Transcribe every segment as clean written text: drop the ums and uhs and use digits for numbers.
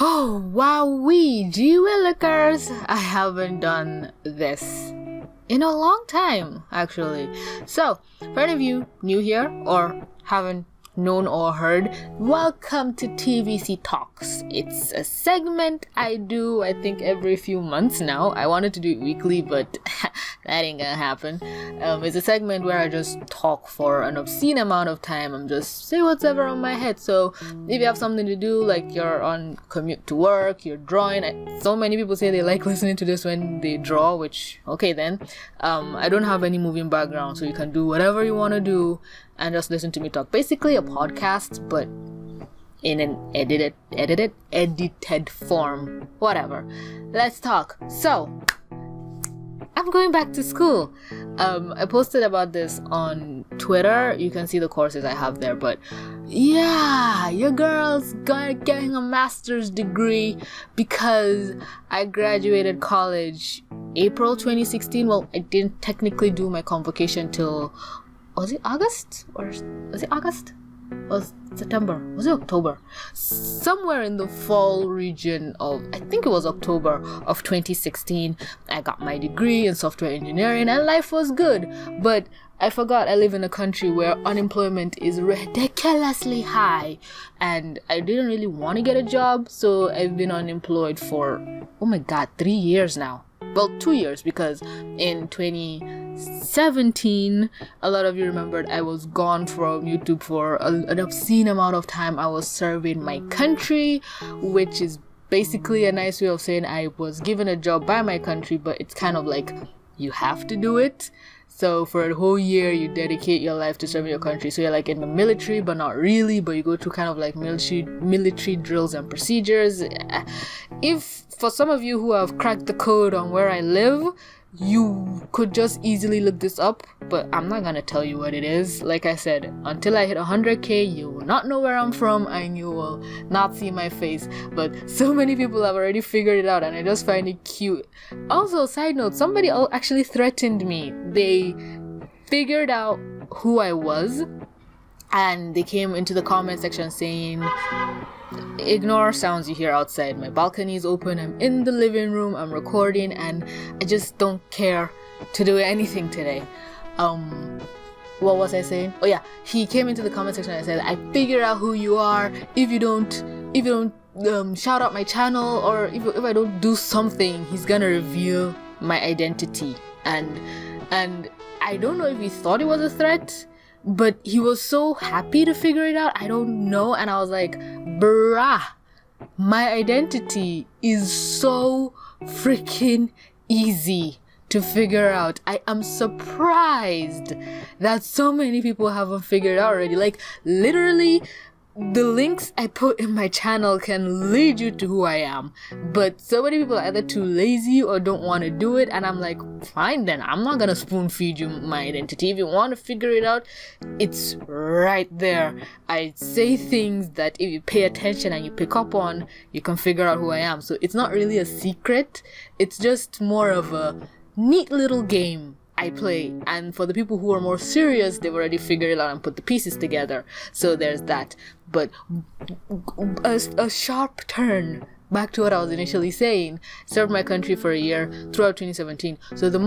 Oh, wowee, gee willikers. I haven't done this in a long time, actually. So, for any of you new here or haven't known or heard, welcome to TVC Talks. It's a segment I do, I think, every few months now. I wanted to do it weekly, but that ain't gonna happen. It's a segment where I just talk for an obscene amount of time. I'm just say whatever on my head. So if you have something to do, like you're on commute to work, you're drawing. So many people say they like listening to this when they draw, which, okay then. I don't have any moving background, so you can do whatever you want to do and just listen to me talk. Basically a podcast, but in an edited form. Whatever. Let's talk. So, I'm going back to school. I posted about this on Twitter. You can see the courses I have there, but yeah, your girl's getting a master's degree because I graduated college April 2016. Well, I didn't technically do my convocation till, was it August? Or was it August? Was September? Was it October? Somewhere in the fall region of, I think it was October of 2016, I got my degree in software engineering and life was good. But I forgot I live in a country where unemployment is ridiculously high and I didn't really want to get a job, so I've been unemployed for, oh my god, 3 years now. Well, 2 years, because in 2017, a lot of you remembered I was gone from YouTube for an obscene amount of time. I was serving my country, which is basically a nice way of saying I was given a job by my country, but it's kind of like you have to do it. So for a whole year, you dedicate your life to serving your country. So you're like in the military, but not really, but you go through kind of like military drills and procedures. If for some of you who have cracked the code on where I live, you could just easily look this up, but I'm not gonna tell you what it is. Like I said, until I hit 100k, you will not know where I'm from and you will not see my face. But so many people have already figured it out and I just find it cute. Also, side note, somebody actually threatened me. They figured out who I was and they came into the comment section saying, ignore sounds you hear outside. My balcony is open. I'm in the living room. I'm recording and I just don't care to do anything today. What was I saying? Oh yeah, he came into the comment section and said, I figured out who you are. If you don't shout out my channel, or if I don't do something, he's gonna reveal my identity. And I don't know if he thought it was a threat, but he was so happy to figure it out. I don't know. And I was like, bruh, my identity is so freaking easy to figure out. I am surprised that so many people haven't figured it out already. Like, literally, the links I put in my channel can lead you to who I am, but so many people are either too lazy or don't want to do it, and I'm like, fine then, I'm not gonna spoon feed you my identity. If you want to figure it out, it's right there. I say things that if you pay attention and you pick up on, you can figure out who I am. So it's not really a secret, it's just more of a neat little game I play, and for the people who are more serious, they've already figured it out and put the pieces together. So there's that. But a sharp turn back to what I was initially saying. Served my country for a year throughout 2017. So the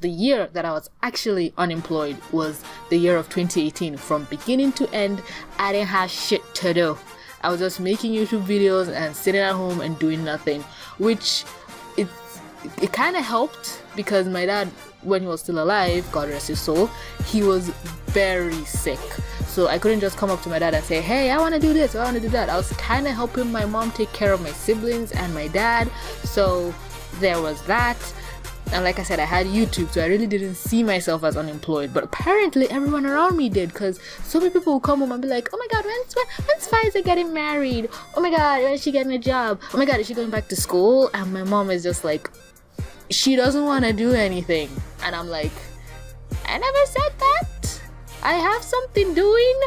year that I was actually unemployed was the year of 2018. From beginning to end, I didn't have shit to do. I was just making YouTube videos and sitting at home and doing nothing, which it kind of helped because my dad, when he was still alive, God rest his soul, he was very sick. So I couldn't just come up to my dad and say, hey, I want to do this, I want to do that. I was kind of helping my mom take care of my siblings and my dad. So there was that. And like I said, I had YouTube, so I really didn't see myself as unemployed. But apparently everyone around me did, because so many people would come home and be like, oh my god, when's Faiza getting married? Oh my god, when's she getting a job? Oh my god, is she going back to school? And my mom is just like, she doesn't want to do anything. And I'm like, I never said that. I have something doing.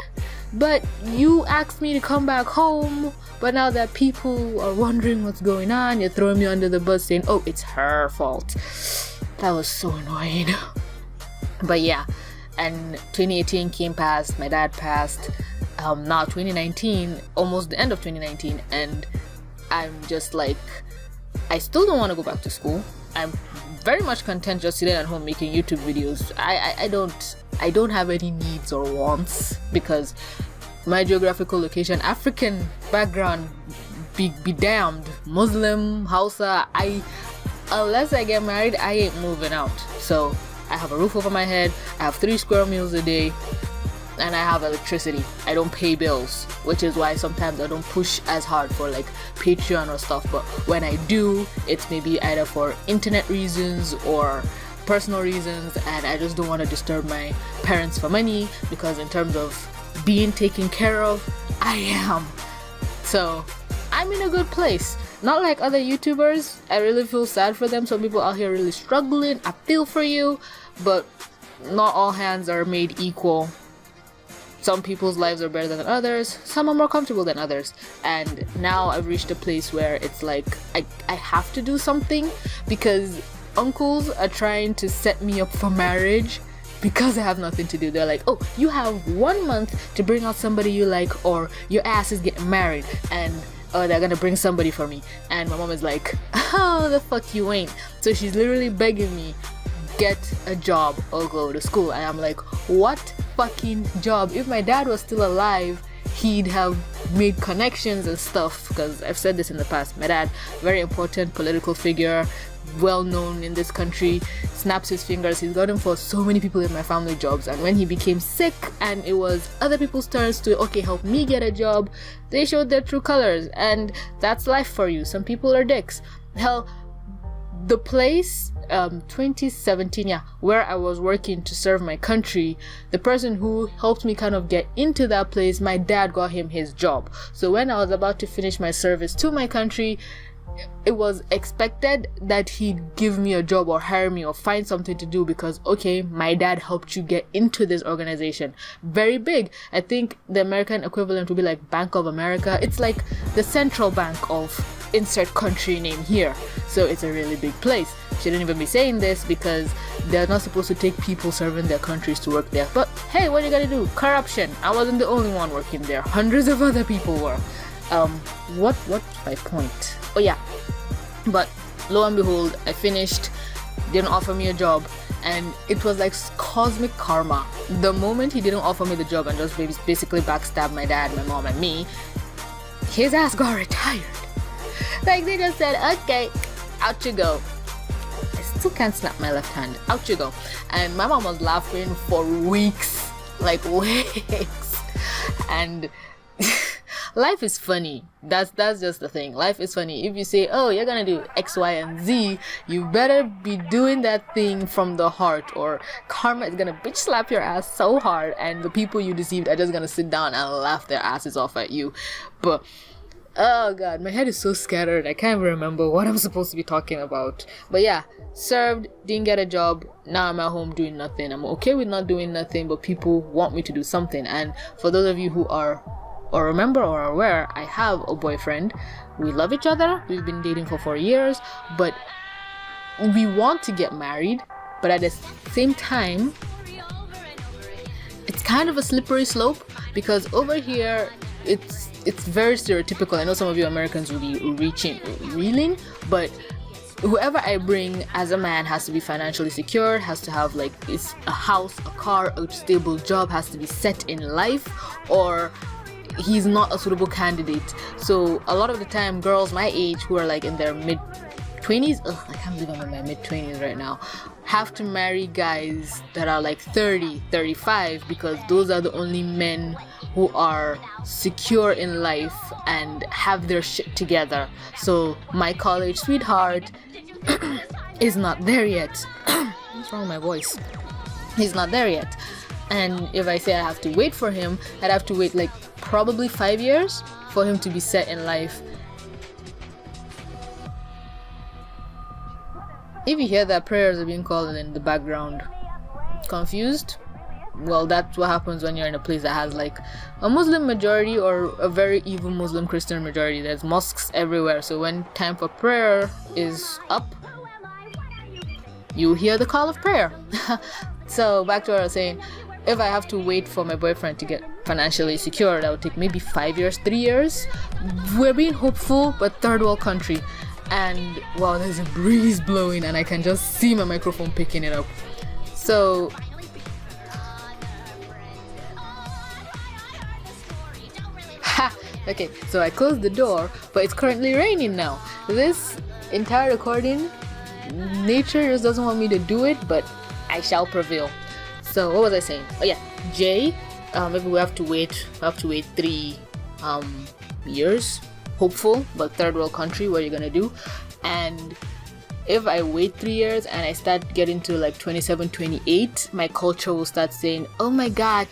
But you asked me to come back home, but now that people are wondering what's going on, you're throwing me under the bus saying, oh, it's her fault. That was so annoying. But yeah, and 2018 came past, my dad passed, now 2019, almost the end of 2019, and I'm just like, I still don't want to go back to school. I'm very much content just sitting at home making YouTube videos. I don't have any needs or wants, because my geographical location, African background, be damned, Muslim, Hausa, unless I get married, I ain't moving out. So I have a roof over my head, I have 3 square meals a day, and I have electricity. I don't pay bills, which is why sometimes I don't push as hard for like Patreon or stuff. But when I do, it's maybe either for internet reasons or personal reasons, and I just don't want to disturb my parents for money, because in terms of being taken care of, I am. So I'm in a good place. Not like other YouTubers. I really feel sad for them. Some people out here really struggling. I feel for you, but not all hands are made equal. Some people's lives are better than others, some are more comfortable than others, and now I've reached a place where it's like I have to do something, because uncles are trying to set me up for marriage because I have nothing to do. They're like, oh, you have 1 month to bring out somebody you like, or your ass is getting married, and they're gonna bring somebody for me. And my mom is like, oh, the fuck you ain't. So she's literally begging me, get a job or go to school. And I'm like, what fucking job? If my dad was still alive, he'd have made connections and stuff, because I've said this in the past. My dad, very important political figure, well known in this country, snaps his fingers. He's gotten for so many people in my family jobs, and when he became sick and it was other people's turns to help me get a job, they showed their true colors. And that's life for you. Some people are dicks. Hell, the place 2017, where I was working to serve my country, the person who helped me kind of get into that place, my dad got him his job. So when I was about to finish my service to my country, it was expected that he'd give me a job or hire me or find something to do, because okay, my dad helped you get into this organization. Very big. I think the American equivalent would be like Bank of America. It's like the central bank of insert country name here. So it's a really big place. Shouldn't even be saying this, because they're not supposed to take people serving their countries to work there. But hey, what are you gonna do? Corruption. I wasn't the only one working there. Hundreds of other people were. What's my point? Oh yeah, but lo and behold, I finished. Didn't offer me a job, and it was like cosmic karma. The moment he didn't offer me the job and just basically backstabbed my dad, my mom, and me, his ass got retired. Like, they just said, okay, out you go. I still can't snap my left hand. Out you go. And my mom was laughing for weeks, like weeks. And life is funny. That's just the thing. Life is funny. If you say, oh, you're gonna do X, Y, and Z, you better be doing that thing from the heart, or karma is gonna bitch slap your ass so hard, and the people you deceived are just gonna sit down and laugh their asses off at you. But oh god, my head is so scattered. I can't even remember what I'm supposed to be talking about. But yeah, served, didn't get a job. Now I'm at home doing nothing. I'm okay with not doing nothing, but people want me to do something. And for those of you who are or remember or are aware, I have a boyfriend. We love each other. We've been dating for 4 years, but we want to get married. But at the same time, it's kind of a slippery slope, because over here it's very stereotypical. I know some of you Americans will be reeling, but whoever I bring as a man has to be financially secure, has to have like it's a house, a car, a stable job, has to be set in life, or he's not a suitable candidate. So a lot of the time, girls my age who are like in their mid-20s, I can't believe I'm in my mid-20s right now, have to marry guys that are like 30, 35, because those are the only men who are secure in life and have their shit together. So my college sweetheart is not there yet. What's wrong with my voice? He's not there yet. And if I say I have to wait for him, I'd have to wait like probably 5 years for him to be set in life. If you hear that prayers are being called in the background, confused? Well, that's what happens when you're in a place that has like a Muslim majority or a very evil Muslim Christian majority. There's mosques everywhere, so when time for prayer is up, you hear the call of prayer. So back to what I was saying, if I have to wait for my boyfriend to get financially secure. That would take maybe 5 years, 3 years. We're being hopeful, but third world country. And wow, there's a breeze blowing and I can just see my microphone picking it up. So okay, so I closed the door, but it's currently raining now. This entire recording, nature just doesn't want me to do it, but I shall prevail. So what was I saying? Oh yeah, Jay, maybe we have to wait 3 years, hopeful, but third world country, what are you gonna do? And if I wait 3 years and I start getting to like 27, 28, my culture will start saying, oh my god,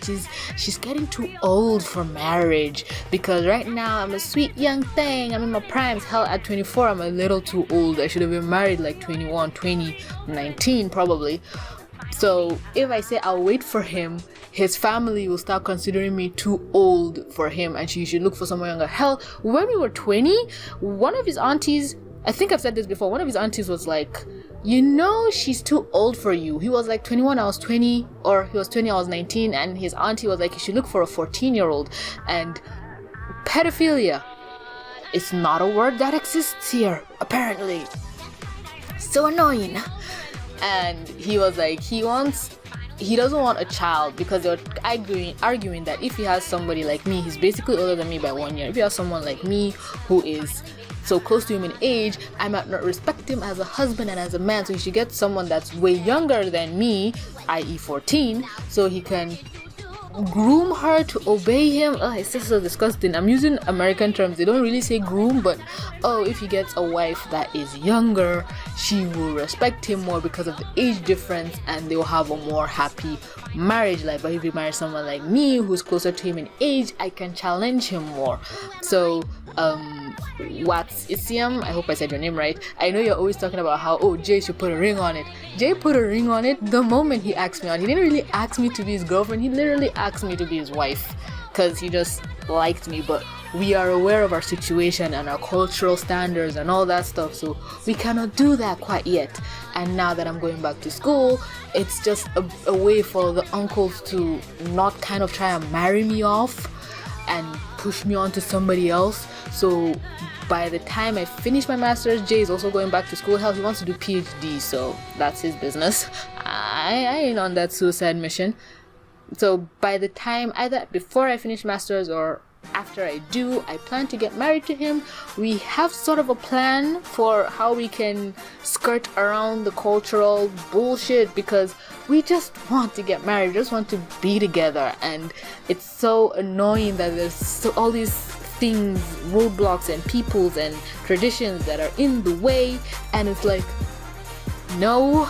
she's getting too old for marriage, because right now I'm a sweet young thing, I'm in my primes. Hell, at 24 I'm a little too old. I should have been married like 21, 20, 19 probably. So if I say I'll wait for him, his family will start considering me too old for him and she should look for someone younger. Hell, when we were 20, one of his aunties, I think I've said this before, one of his aunties was like, you know, she's too old for you. He was like 21, I was 20, or he was 20, I was 19, and his auntie was like, you should look for a 14-year-old. And pedophilia, it's not a word that exists here, apparently. So annoying. And he was like, he doesn't want a child because they're arguing that if he has somebody like me, he's basically older than me by 1 year. If he has someone like me who is so close to him in age, I might not respect him as a husband and as a man, so he should get someone that's way younger than me, i.e. 14, so he can groom her to obey him. Oh, it's just so disgusting. I'm using American terms, they don't really say groom, but if he gets a wife that is younger, she will respect him more because of the age difference and they will have a more happy marriage life. But if he marries someone like me who's closer to him in age, I can challenge him more. So Isiam, I hope I said your name right. I know you're always talking about how Jay should put a ring on it. Jay put a ring on it the moment he asked me out. He didn't really ask me to be his girlfriend, he literally asked me to be his wife because he just liked me. But we are aware of our situation and our cultural standards and all that stuff, so we cannot do that quite yet. And now that I'm going back to school, it's just a way for the uncles to not kind of try and marry me off and push me on to somebody else. So by the time I finish my master's, Jay is also going back to school. Hell, he wants to do PhD, so that's his business. I ain't on that suicide mission. So by the time, either before I finish master's or after I do, I plan to get married to him. We have sort of a plan for how we can skirt around the cultural bullshit because we just want to get married, we just want to be together. And it's so annoying that there's all these things, roadblocks and peoples and traditions that are in the way, and it's like, no,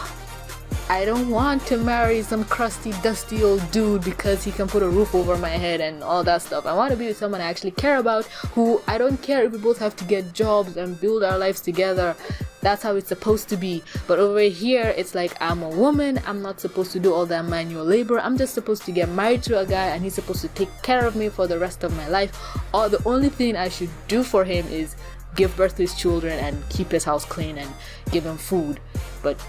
I don't want to marry some crusty, dusty old dude because he can put a roof over my head and all that stuff. I want to be with someone I actually care about, who I don't care if we both have to get jobs and build our lives together. That's how it's supposed to be. But over here, it's like, I'm a woman, I'm not supposed to do all that manual labor. I'm just supposed to get married to a guy and he's supposed to take care of me for the rest of my life. Or the only thing I should do for him is give birth to his children and keep his house clean and give him food. But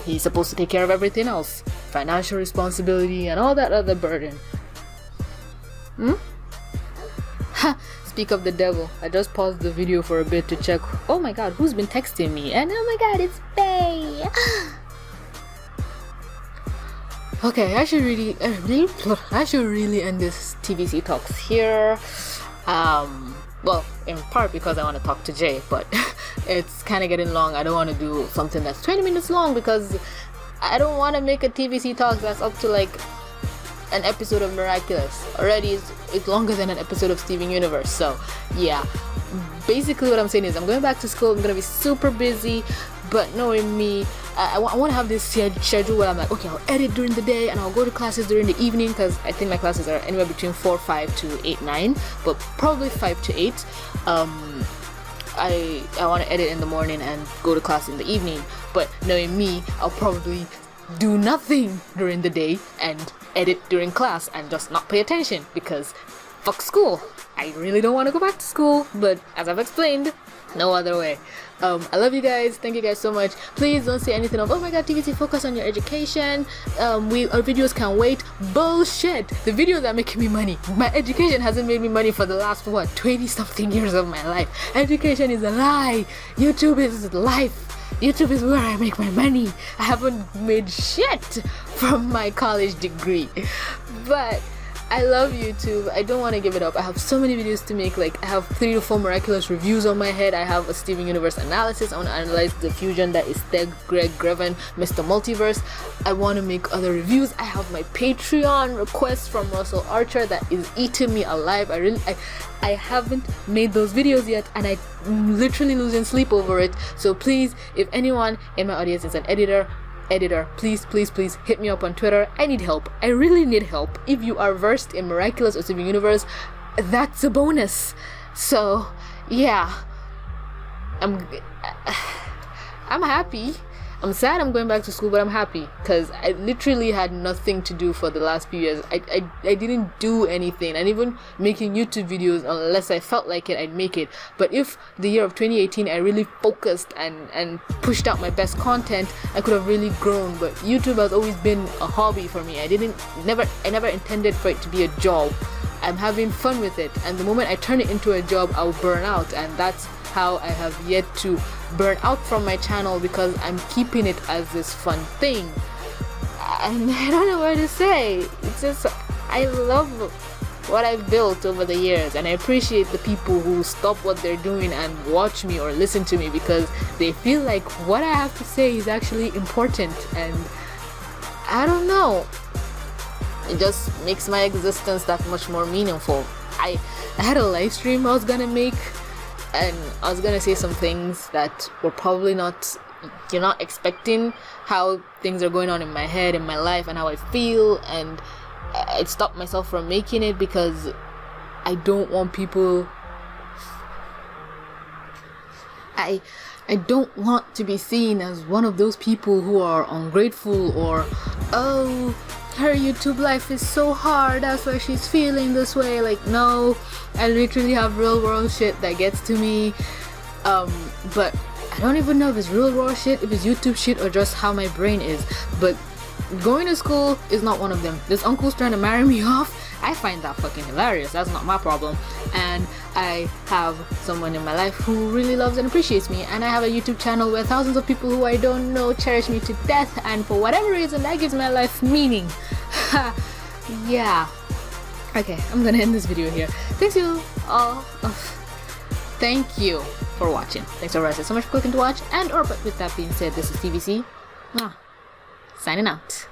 he's supposed to take care of everything else, financial responsibility and all that other burden. Speak of the devil, I just paused the video for a bit to check, oh my god, who's been texting me? And oh my god, it's Faye. Okay, I should really end this TVC talks here. Well, in part because I want to talk to Jay, but it's kind of getting long. I don't want to do something that's 20 minutes long because I don't want to make a TVC talk that's up to like an episode of Miraculous. Already it's longer than an episode of Steven Universe. So yeah, basically what I'm saying is I'm going back to school. I'm going to be super busy, but knowing me, I want to have this schedule where I'm like, okay, I'll edit during the day and I'll go to classes during the evening, because I think my classes are anywhere between 4, 5 to 8, 9, but probably 5 to 8. I want to edit in the morning and go to class in the evening, but knowing me, I'll probably do nothing during the day and edit during class and just not pay attention because fuck school. I really don't want to go back to school, but as I've explained, no other way. I love you guys. Thank you guys so much. Please don't say anything of, oh my god, TVC, focus on your education. Our videos can wait. Bullshit. The videos are making me money. My education hasn't made me money for the last 20 something years of my life. Education is a lie. YouTube is life. YouTube is where I make my money. I haven't made shit from my college degree, but I love YouTube. I don't want to give it up. I have so many videos to make. Like, I have 3 to 4 miraculous reviews on my head. I have a Steven Universe analysis. I want to analyze the fusion that is Steg, Greg, Greven, Mr. Multiverse. I want to make other reviews. I have my Patreon request from Russell Archer that is eating me alive. I haven't made those videos yet, and I'm literally losing sleep over it. So please, if anyone in my audience is an editor, please hit me up on Twitter. I need help. I really need help. If you are versed in Miraculous or Steven Universe, that's a bonus. So yeah, I'm happy. I'm sad I'm going back to school, but I'm happy because I literally had nothing to do for the last few years. I didn't do anything, and even making YouTube videos, unless I felt like it, I'd make it. But if the year of 2018 I really focused and pushed out my best content, I could have really grown. But YouTube has always been a hobby for me. I never intended for it to be a job. I'm having fun with it, and the moment I turn it into a job, I'll burn out, and that's how I have yet to burn out from my channel, because I'm keeping it as this fun thing. And I don't know what to say. It's just, I love what I've built over the years, and I appreciate the people who stop what they're doing and watch me or listen to me because they feel like what I have to say is actually important. And I don't know, it just makes my existence that much more meaningful. I had a live stream I was gonna make, and I was gonna say some things that were probably you're not expecting, how things are going on in my head, in my life, and how I feel, and I stopped myself from making it because I don't want people, I don't want to be seen as one of those people who are ungrateful, or, oh, her YouTube life is so hard, that's why she's feeling this way. Like, no, I literally have real world shit that gets to me, but I don't even know if it's real world shit, if it's YouTube shit, or just how my brain is. But going to school is not one of them. This uncle's trying to marry me off. I find that fucking hilarious. That's not my problem. And I have someone in my life who really loves and appreciates me, and I have a YouTube channel where thousands of people who I don't know cherish me to death, and for whatever reason that gives my life meaning. Yeah. Okay, I'm gonna end this video here. Thank you for watching. Thanks for so much for clicking to watch, and but with that being said, this is TVC. Signing out.